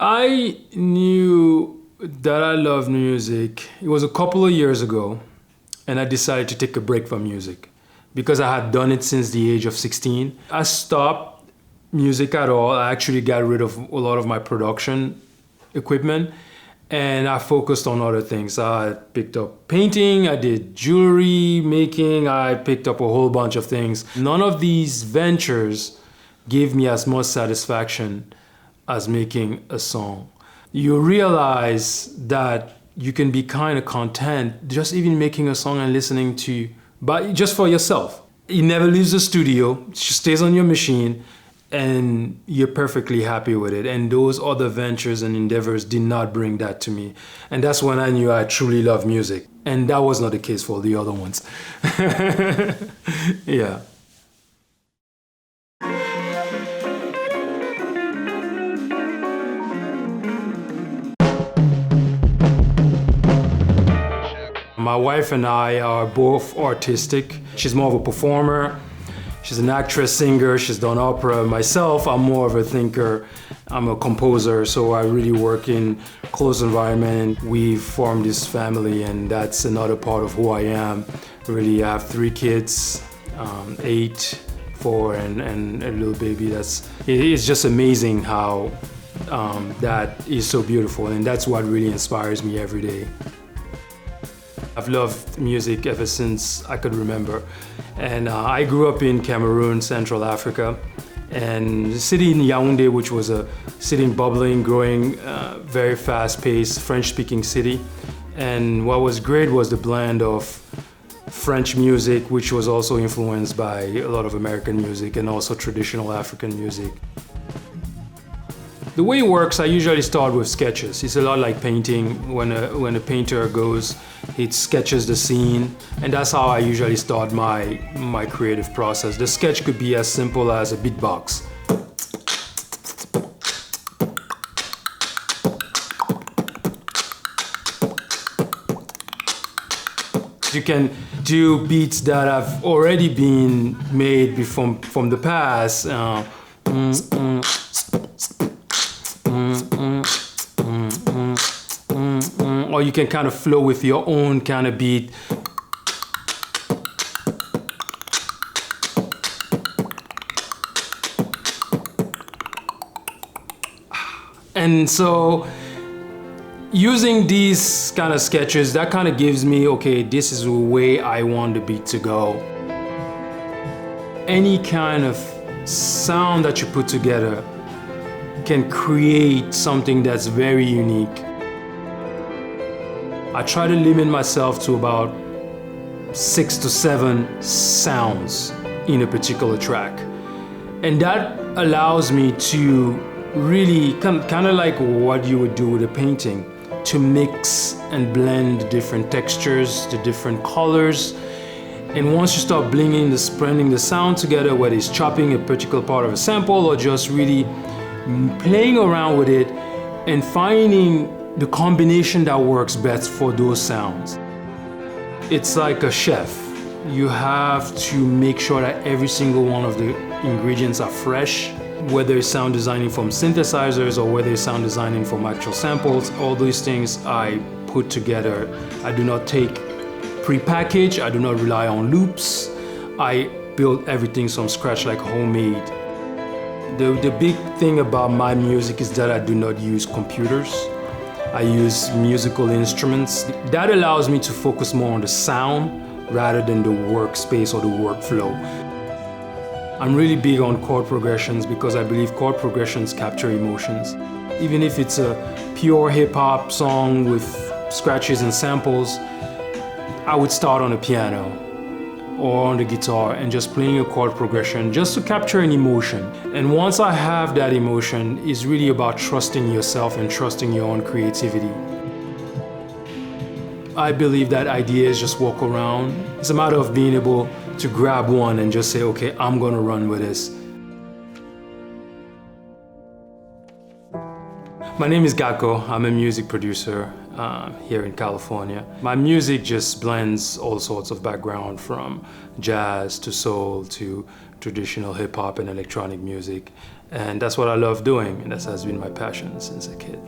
I knew that I love music. It was a couple of years ago, and I decided to take a break from music because I had done it since the age of 16. I stopped music at all. I actually got rid of a lot of my production equipment, and I focused on other things. I picked up painting, I did jewelry making, I picked up a whole bunch of things. None of these ventures gave me as much satisfaction as making a song. You realize that you can be kind of content just even making a song and listening to, but just for yourself. It never leaves the studio, it just stays on your machine, and you're perfectly happy with it. And those other ventures and endeavors did not bring that to me. And that's when I knew I truly love music. And that was not the case for the other ones. Yeah. My wife and I are both artistic. She's more of a performer. She's an actress, singer. She's done opera. Myself, I'm more of a thinker. I'm a composer, so I really work in close environment. We formed this family, and that's another part of who I am. Really, I have 3 kids, 8, 4, and a little baby. It's just amazing how that is so beautiful, and that's what really inspires me every day. I've loved music ever since I could remember. And I grew up in Cameroon, Central Africa, and the city in Yaoundé, which was a city bubbling, growing, very fast-paced, French-speaking city. And what was great was the blend of French music, which was also influenced by a lot of American music and also traditional African music. The way it works, I usually start with sketches. It's a lot like painting. When a painter goes, it sketches the scene, and that's how I usually start my creative process. The sketch could be as simple as a beatbox. You can do beats that have already been made from the past. Or you can kind of flow with your own kind of beat. And so using these kind of sketches, that kind of gives me, okay, this is the way I want the beat to go. Any kind of sound that you put together can create something that's very unique. I try to limit myself to about 6 to 7 sounds in a particular track. And that allows me to really, kind of like what you would do with a painting, to mix and blend different textures, the different colors. And once you start blending the sound together, whether it's chopping a particular part of a sample or just really playing around with it and finding the combination that works best for those sounds. It's like a chef. You have to make sure that every single one of the ingredients are fresh, whether it's sound designing from synthesizers or whether it's sound designing from actual samples. All these things I put together. I do not take pre-packaged, I do not rely on loops. I build everything from scratch like homemade. The big thing about my music is that I do not use computers. I use musical instruments. That allows me to focus more on the sound rather than the workspace or the workflow. I'm really big on chord progressions because I believe chord progressions capture emotions. Even if it's a pure hip-hop song with scratches and samples, I would start on the piano or on the guitar and just playing a chord progression just to capture an emotion. And once I have that emotion, it's really about trusting yourself and trusting your own creativity. I believe that ideas just walk around. It's a matter of being able to grab one and just say, okay, I'm gonna run with this. My name is GAKO. I'm a music producer here in California. My music just blends all sorts of background, from jazz to soul to traditional hip hop and electronic music. And that's what I love doing, and that has been my passion since a kid.